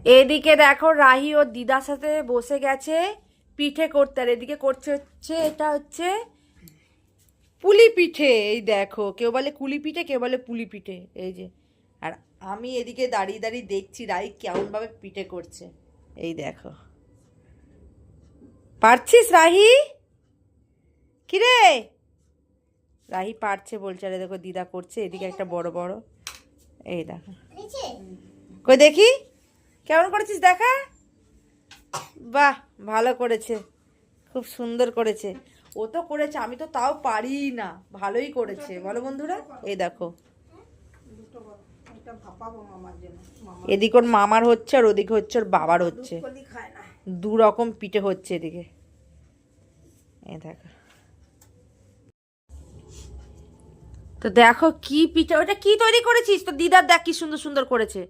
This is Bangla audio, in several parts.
এদিকে দেখো রাহি ওর দিদার সাথে বসে গেছে পিঠে করতে, আর এদিকে করছে হচ্ছে এটা হচ্ছে পুলি পিঠে। এই দেখো, কেউ বলে কুলি পিঠে, কেউ বলে পুলি পিঠে। এই যে, আর আমি এদিকে দাঁড়িয়ে দাঁড়িয়ে দেখছি রাহি কেমন ভাবে পিঠে করছে। এই দেখো, পারছিস রাহি? কিরে, রাহি পারছে বলছে। আরে দেখো দিদা করছে এদিকে একটা বড় বড়। এই দেখো, কই দেখি কেমন করেছিস দেখা। বাহ, ভালো করেছে, খুব সুন্দর করেছে। ও তো করেছে, আমি তো তাও পারি না। ভালোই করেছে বলো বন্ধুরা। এই দেখো, এদিকে ওর মামার হচ্ছে আর ওদিকে হচ্ছে ওর বাবার হচ্ছে। দু রকম পিঠে হচ্ছে এদিকে। এই দেখো, তো দেখো কি পিঠে, ওটা কি তৈরি করেছিস? তো দিদার দেখ কি সুন্দর সুন্দর করেছে।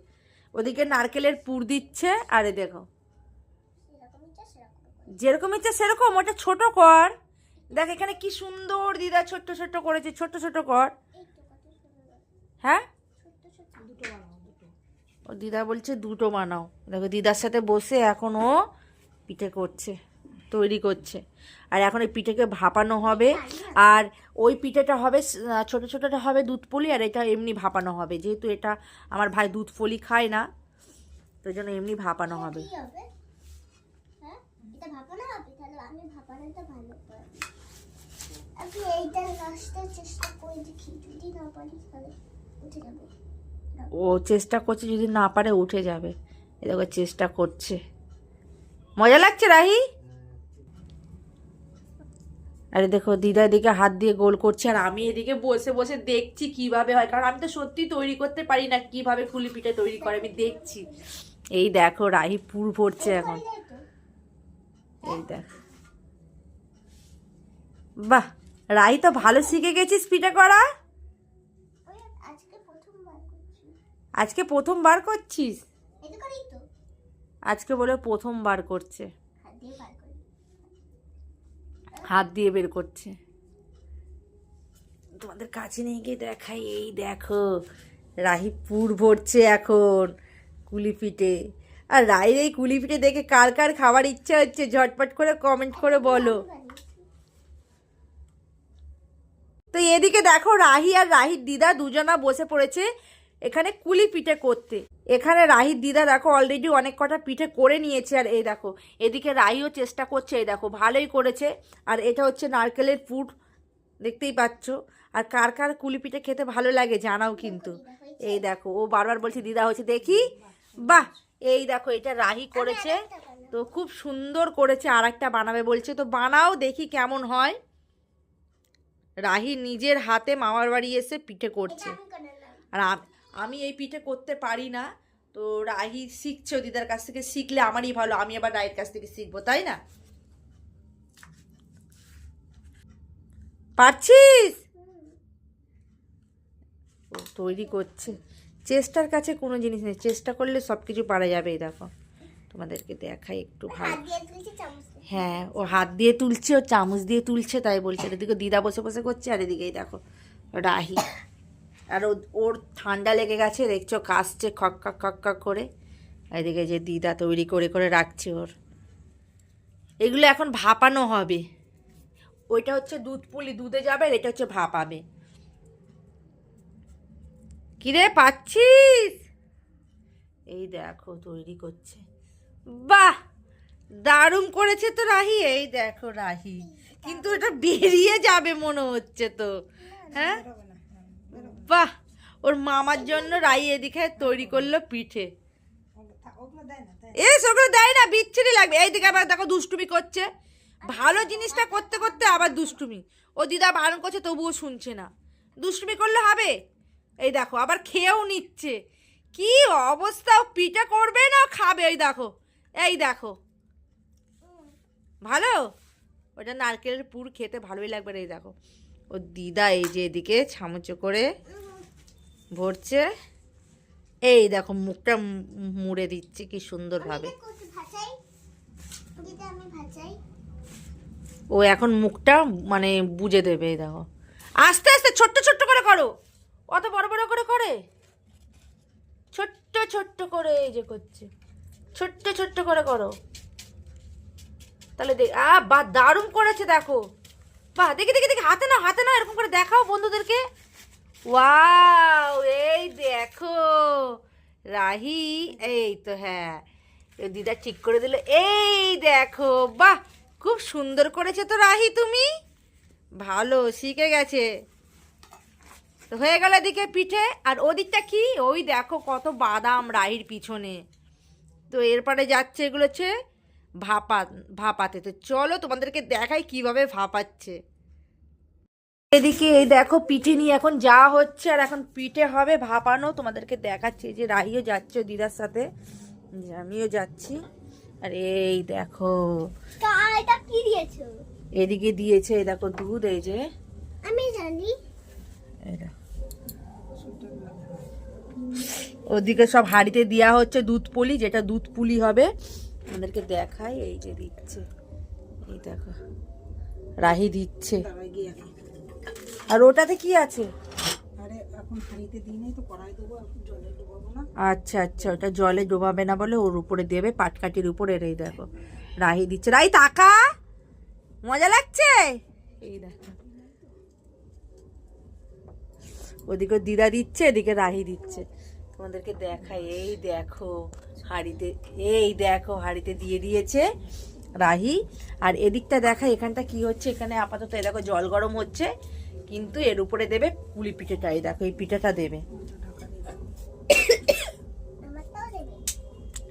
ওদিকে নারকেলের পুর দিচ্ছে, আরে দেখো যেরকম ইচ্ছা সেরকম। ওটা ছোট কর, দেখ এখানে কি সুন্দর দিদা ছোট্ট ছোট্ট করেছে। ছোট্ট ছোট্ট কর। হ্যাঁ, ও দিদা বলছে দুটো বানাও। দেখো দিদার সাথে বসে এখন ও পিঠে করছে, তৈরি করছে। আর এখন এই পিঠেকে ভাপানো হবে। আর ওই পিঠেটা হবে ছোট ছোটটা হবে দুধ পুলি, আর এটা এমনি ভাপানো হবে। যেহেতু এটা আমার ভাই দুধ পুলি খায় না, তো জন্য এমনি ভাপানো হবে। ও চেষ্টা করছে, যদি না পারে উঠে যাবে। এ দেখো চেষ্টা করছে। মজা লাগছে রাহি? আরে দেখো দিদা এদিকে হাত দিয়ে গোল করছে, আর আমি এদিকে বসে বসে দেখছি কিভাবে হয়। কারণ আমি তো সত্যি তৈরি করতে পারি না, কিভাবে পুলি পিঠে তৈরি করে আমি দেখছি। এই দেখো রাহি পুর ভরছে এখন। এই দেখ, বাহ, রাহি তো ভালো শিখে গেছিস পিঠে করা। আজকে প্রথমবার করছিস? আজকে বলে প্রথমবার করছে, হাত দিয়ে বের করছে। তোমাদের কাছে নিয়ে গিয়ে দেখাই। এই দেখো রাহি পুর ভরছে এখন কুলি পিঠে। আর রাহির এই কুলি পিঠে দেখে কার কার খাবার ইচ্ছা হচ্ছে ঝটপট করে কমেন্ট করে বলো। তো এদিকে দেখো রাহি আর রাহির দিদা দুজনা বসে পড়েছে এখানে কুলি পিঠে করতে। এখানে রাহির দিদা দেখো অলরেডি অনেক কটা পিঠে করে নিয়েছে। আর এই দেখো এদিকে রাহিও চেষ্টা করছে। এই দেখো ভালোই করেছে। আর এটা হচ্ছে নারকেলের পুর, দেখতেই পাচ্ছ। আর কার কার কুলি পিঠে খেতে ভালো লাগে জানাও কিন্তু। এই দেখো ও বারবার বলছে দিদা হয়েছে, দেখি। বাহ, এই দেখো এটা রাহি করেছে, তো খুব সুন্দর করেছে। আর একটা বানাবে বলছে, তো বানাও দেখি কেমন হয়। রাহি নিজের হাতে মামার বাড়ি এসে পিঠে করছে। আর আমি এই পিঠে করতে পারি না, তো রাহি শিখছে দিদার কাছ থেকে। শিখলে আমারই ভালো, আমি আবার রাহির কাছ থেকে শিখবো, তাই না? পারছিস? ও তৈরি করছে। চেষ্টার কাছে কোনো জিনিস নেই, চেষ্টা করলে সব কিছু পারা যাবে। এই দেখো তোমাদেরকে দেখাই একটু ভালো। হ্যাঁ, ও হাত দিয়ে তুলছে, ও চামচ দিয়ে তুলছে, তাই বলছে। এদিকে দিদা বসে বসে করছে, আর এদিকেই দেখো রাহি। আর ওর ঠান্ডা লেগে গেছে, দেখছো কাশছে খক খক খক খক করে। এদিকে যে দিদা তৈরি করে করে রাখছে ওর। এগুলো এখন ভাপানো হবে। ওইটা হচ্ছে দুধ পুলি, দুধে যাবে, আর এটা হচ্ছে ভাপাবে। কিরে পাচ্ছিস? এই দেখো তৈরি করছে। বাহ, দারুণ করেছে তো রাহি। এই দেখো রাহি, কিন্তু এটা বেরিয়ে যাবে মনে হচ্ছে তো। হ্যাঁ, বাহ, ওর মামার জন্য রাহি এদিকে তৈরি করলো পিঠে। ওগুলো দেয় না, বিচ্ছিরি লাগবে। এইদিকে আবার দেখো দুষ্টুমি করছে। ভালো জিনিসটা করতে করতে আবার দুষ্টুমি। ও দিদা বারণ করছে তবুও শুনছে না। দুষ্টুমি করলে হবে? এই দেখো আবার খেয়েও নিচ্ছে। কি অবস্থা, ও পিঠে করবে না খাবে। এই দেখো, এই দেখো, ভালো। ওটা নারকেলের পুর খেতে ভালোই লাগবে। এই দেখো ও দিদা এই যে এদিকে চামচ করে ভরছে। এই দেখো মুখটা মুড়ে দিচ্ছে কি সুন্দরভাবে। ও এখন মুখটা মানে বুজে দেবে। এই দেখো আস্তে আস্তে ছোট্ট ছোট্ট করে করো, অত বড় বড় করে করে ছোট্ট ছোট্ট করে এই যে করছে। ছোট্ট ছোট্ট করে করো, তাহলে দেখ। বা দারুণ করেছে দেখো, বাহ, দেখি দেখি দেখি, হাতে না হাতে না, এরকম করে দেখাও বন্ধুদেরকে। ওয়াও, এই দেখো রাহি, এই তো, হ্যাঁ দিদা ঠিক করে দিল, এই দেখো, বাহ, খুব সুন্দর করেছে তো রাহি, তুমি ভালো শিখে গেছে। তো হয়ে গেল এদিকে পিঠে, আর ওদিকটা কি, ওই দেখো কত বাদাম রাহির পিছনে। তো এরপরে যাচ্ছে এগুলো হচ্ছে ভাপাতে। তো চলো তোমাদেরকে দেখাই কিভাবে ভাপাচ্ছে। এদিকে এই দেখো পিঠে নিয়ে এখন যা হচ্ছে, আর এখন পিঠে হবে ভাপানো, তোমাদেরকে দেখাচ্ছি। যে রাহিও যাচ্ছে দিদার সাথে, আমিও যাচ্ছি। আর এই দেখো এটা কি দিয়েছো? এদিকে দিয়েছে, এই দেখো দুধ, এই যে আমি জানি। এটা ওদিকে সব হাঁড়িতে দেওয়া হচ্ছে দুধ পুলি, যেটা দুধ পুলি হবে। আমাদেরকে দেখাই, এই যে দিচ্ছে, এই দেখো রাহি দিচ্ছে। আর ওটাতে কি আছে? আচ্ছা আচ্ছা, ওটা জলে ডোবাবে না বলে ওর উপরে দেবে, পাটকাঠির উপরে। এই দেখো রাহি দিচ্ছে। রাহি তাকা, মজা লাগছে, এই দেখো ওদিকে দিদা দিচ্ছে, এদিকে রাহি দিচ্ছে। তোমাদেরকে দেখাই, এই দেখো হাঁড়িতে, এই দেখো হাঁড়িতে দিয়ে দিয়েছে রাহি। আর এদিকটা দেখা, এখানটা কি হচ্ছে, এখানে আপাতত এই দেখো জল গরম হচ্ছে, কিন্তু এর উপরে দেবে পুলি পিঠেটা। এই দেখো এই পিঠাটা দেবে,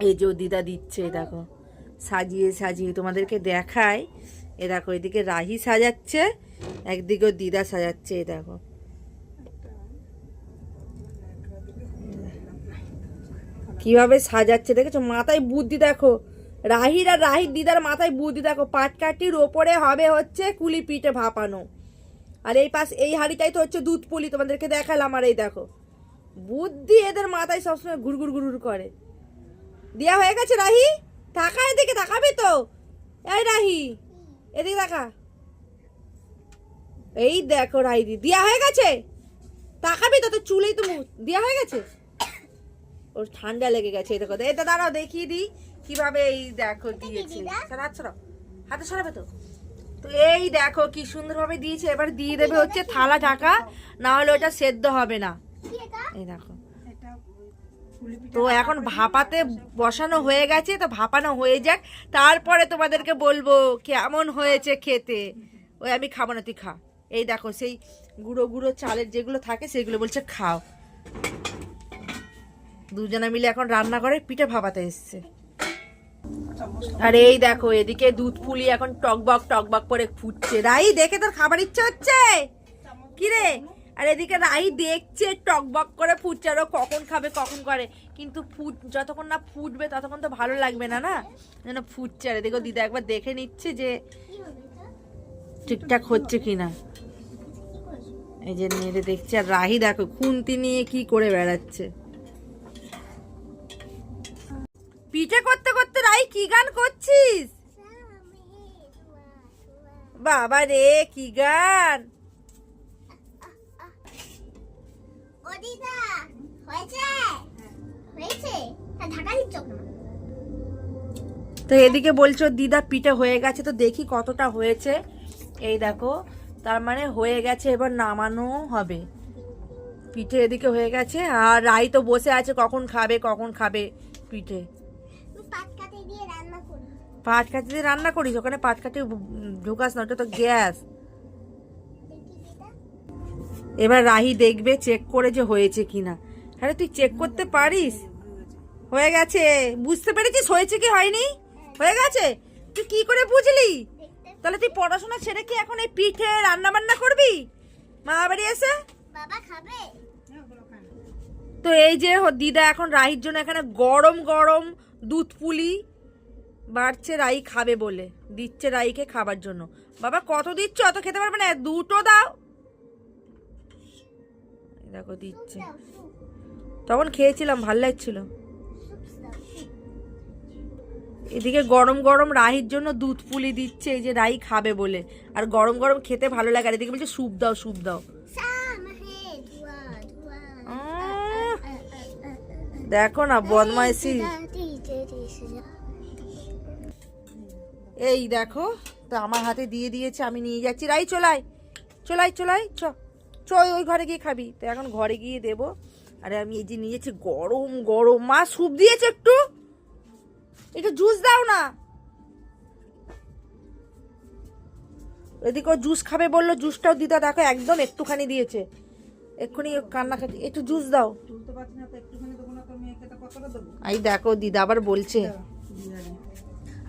এই যে দিদা দিচ্ছে, এই দেখো সাজিয়ে সাজিয়ে তোমাদেরকে দেখায়। এ দেখো এদিকে রাহি সাজাচ্ছে, একদিকে দিদা সাজাচ্ছে, এই দেখো কিভাবে সাজাচ্ছে, দেখেছো? মাথায় বুদ্ধি দেখো রাহির, আর রাহির দিদার মাথায় বুদ্ধি দেখো। পাটকাঠির ওপরে হবে হচ্ছে কুলি পিঠে ভাপানো, আর এই পাশ এই হাঁড়িটাই তো হচ্ছে দুধ পুলি, তোমাদেরকে দেখালাম। আর এই দেখো বুদ্ধি এদের মাথায় সবসময় ঘুরঘুর ঘুরঘুর করে। দেয়া হয়ে গেছে রাহি, তাকা এদিকে, তাকাবি তো, এই রাহি এদিকে দেখা, এই দেখো রাহি দি দেয়া হয়ে গেছে, তাকাবি তো, তোর চুলেই তো মুখ দেয়া হয়ে গেছে। ওর ঠান্ডা লেগে গেছে, এই দেখো, এই তো দাঁড়াও দেখিয়ে দিই কিভাবে। এই দেখো দিয়েছে, হাত সরাও, হাতে সরাবে তো। তো এই দেখো কি সুন্দরভাবে দিয়েছে। এবার দিয়ে দেবে হচ্ছে থালা ঢাকা, না হলে ওটা সেদ্ধ হবে না। এই দেখো, তো এখন ভাপাতে বসানো হয়ে গেছে, তো ভাপানো হয়ে যাক, তারপরে তোমাদেরকে বলবো কেমন হয়েছে খেতে। ওই আমি খাবো না, তুই খা। এই দেখো সেই গুঁড়ো গুঁড়ো চালের যেগুলো থাকে সেগুলো বলছে খাও। দুজনে মিলে এখন রান্না করে পিঠে ভাপাতে এসছে। আর এই দেখো এদিকে দুধ পুলি এখন টকবক করে ফুটছে। রাই দেখে তোর খাবার ইচ্ছে হচ্ছে কি রে? আর এদিকে রাই দেখছে টকবক করে ফুটছে, আরো কখন খাবে কখন করে, কিন্তু যতক্ষণ না ফুটবে ততক্ষণ তো ভালো লাগবে না, না যেন ফুটছে। আর এদিকে দিদা একবার দেখে নিচ্ছে যে ঠিকঠাক হচ্ছে কিনা, এই যে নেড়ে দেখছে। আর রাহি দেখো খুন্তি নিয়ে কি করে বেড়াচ্ছে। পিঠে করতে করতে রাই কি গান করছিস? বাবা রে, কি গান! তো এদিকে বলছো দিদা পিঠে হয়ে গেছে, তো দেখি কতটা হয়েছে। এই দেখো, তার মানে হয়ে গেছে, এবার নামানো হবে। পিঠে এদিকে হয়ে গেছে, আর রাই তো বসে আছে কখন খাবে পিঠে। পাটকাঠি দিয়ে রান্না করিস? ওখানে পাটকাঠি ঢুকাস না, ওটা তো গ্যাস। এবার রাহি দেখবে চেক করে যে হয়েছে কিনা। আরে তুই চেক করতে পারিস? হয়ে গেছে, বুঝতে পেরেছিস হয়েছে কি হয়নি? হয়ে গেছে, তুই কি করে বুঝলি? তাহলে তুই পড়াশোনা ছেড়ে কি এখন এই পিঠে রান্না বান্না করবি মা বাড়ি এসে? বাবা খাবে? তো এই যে দিদা এখন রাহির জন্য এখানে গরম গরম দুধ পুলি বাড়ছে, রাই খাবে বলে দিচ্ছে রাইকে খাবার জন্য। বাবা কত দিচ্ছ? অত খেতে পারবে না, দুটো দাও। দেখো দিচ্ছে, তখন খেয়েছিলাম ভাল লাগছিল। এদিকে গরম গরম রাহির জন্য দুধ পুলি দিচ্ছে, এই যে রাই খাবে বলে, আর গরম গরম খেতে ভালো লাগে। আর এদিকে বলছে স্যুপ দাও, স্যুপ দাও। দেখো না বদমাইশি। এই দেখো, তো আমার হাতে দিয়ে দিয়েছে, আমি নিয়ে যাচ্ছি। রাই চলাই চলাই চলাই চ চ, ওই ঘরে গিয়ে খাবি। তো এখন ঘরে গিয়ে দেবো। আরে আমি এই যে নিয়েছি, গরম গরম, মা স্যুপ দিয়েছে, একটু জুস দাও না। এদিকে ও জুস খাবে বললো, জুসটাও দিদা দেখো একদম একটুখানি দিয়েছে, এক্ষুনি কান্না খাচ্ছে, একটু জুস দাও। এই দেখো দিদা আবার বলছে।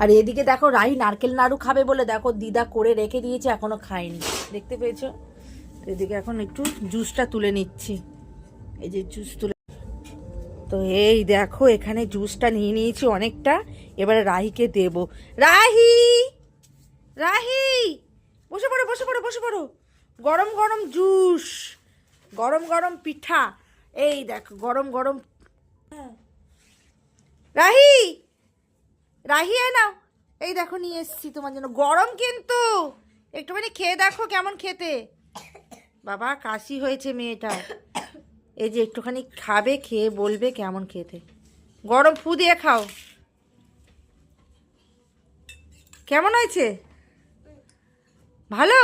আর এদিকে দেখো রাহি নারকেল নাড়ু খাবে বলে দেখো দিদা করে রেখে দিয়েছে, এখনো খায়নি, দেখতে পেয়েছো? এদিকে এখন একটু জুসটা তুলে নিচ্ছি, এই যে জুস তুলে। তো এই দেখো এখানে জুসটা নিয়ে নিয়েছি অনেকটা, এবারে রাহিকে দেব। রাহি, রাহি বসে পড়ো বসে পড়ো বসে পড়ো, গরম গরম জুস, গরম গরম পিঠা, এই দেখো গরম গরম। রাহি, রাহি এ নাও, এই দেখো নিয়ে এসেছি তোমার জন্য, গরম কিন্তু, একটুখানি খেয়ে দেখো কেমন খেতে। বাবা কাশি হয়েছে মেয়েটার, এই যে একটুখানি খাবে, খেয়ে বলবে কেমন খেতে। গরম ফু দিয়ে খাও, কেমন হয়েছে? ভালো?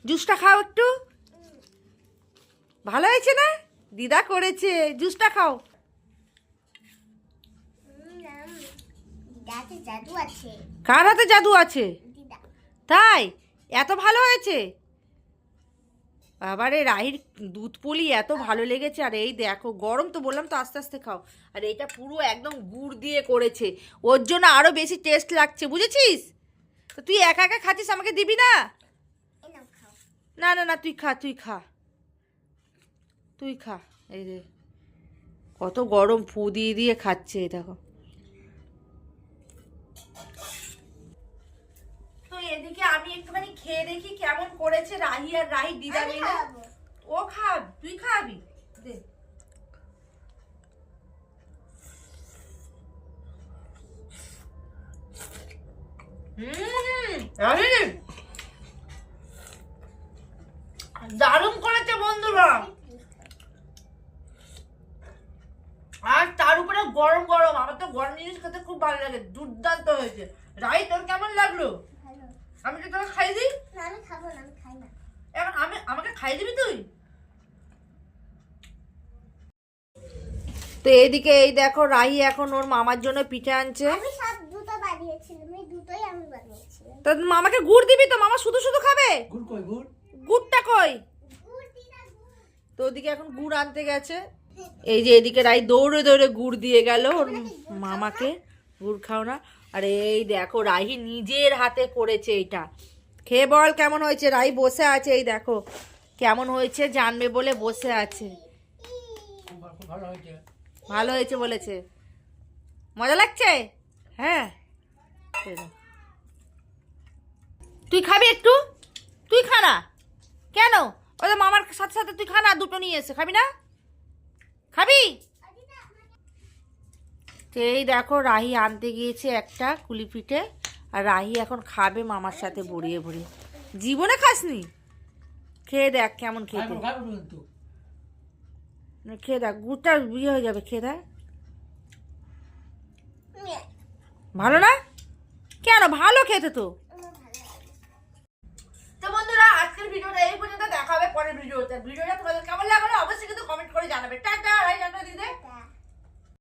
জুসটা খাও একটু, ভালো হয়েছে না? দিদা করেছে, জুসটা খাও। জাদু আছে। কার হাতে জাদু আছে? দিদা। তাই এত ভালো হয়েছে? বাবারে রাহির দুধ পুলি এত ভালো লেগেছে। আর এই দেখো গরম, তো বললাম তো আস্তে আস্তে খাও। আর এইটা পুরো একদম গুড় দিয়ে করেছে, ওর জন্য আরো বেশি টেস্ট লাগছে, বুঝেছিস? তো তুই একা একা খাচ্ছিস, আমাকে দিবি না? এই নাও খাও। না না না, তুই খা তুই খা তুই খা। এই রে কত গরম, ফু দিয়ে দিয়ে খাচ্ছে, এই দেখো। তো এদিকে আমি একটুখানি খেয়ে দেখি কেমন করেছে রাহি আর রাহি দিদা আমি মিলে। খাবো। ও খাব, তুই খাবি, দে। রাহি দারুণ করেছে বন্ধুরা, আর তার উপরে গরম গরম, আমার তো গরম জিনিস খেতে খুব ভালো লাগে, দুর্দান্ত হয়েছে। রাহি তোর কেমন লাগলো? ভালো। আমি কি তোকে খাই দিই? না আমি খাবো না, আমি খাই না। এখন আমাকে খাই দিবি তুই? তো এইদিকে এই দেখো রাহি এখন ওর মামার জন্য পিঠে আনছে। আমি সব দুটো বানিয়েছিলাম, এই দুটোই আমি বানিয়েছিলাম। তো মামাকে গুড় দিবি তো? মামা শুধু শুধু খাবে? গুড় কই গুড়? গুড়টা কই? গুড় দিদা, গুড়। তো ওদিকে এখন গুড় আনতে গেছে। এই যে এদিকে রাই দৌড়ে দৌড়ে গুড় দিয়ে গেল ওর মামাকে, গুড় খাও না। আর এই দেখো রাহি নিজের হাতে করেছে এটা, খেয়ে বল কেমন হয়েছে। রাই বসে আছে, এই দেখো কেমন হয়েছে জানবে বলে বসে আছে। খুব ভালো হয়েছে। ভালো হয়েছে বলেছে, মজা লাগছে। হ্যাঁ এই নাও। তুই খাবি একটু? তুই খা না কেন? ওদের মামার সাথে সাথে তুই খা না, দুটো নিয়ে এসে খাবি না? খাবি? তো এই দেখো রাহি আনতে গিয়েছে একটা কুলি পিঠে, আর রাহি এখন খাবে মামার সাথে ভরিয়ে ভরিয়ে। জীবনে খাসনি? খেয়ে দেখ কেমন খেতে, খাবো খাবো কিন্তু। খেয়ে দেখ, গুড়টা বিয়ে হয়ে যাবে, খেয়ে দেখ। ভালো না? কেন, ভালো খেতে তো। তো বন্ধুরা আজকের ভিডিওটা এই পর্যন্ত, দেখা হবে পরের ভিডিওতে। ভিডিওটা তোমাদের কেমন লাগলো অবশ্যই কিন্তু কমেন্ট করে জানাবে। টাটা, রাই টাটা দিদে।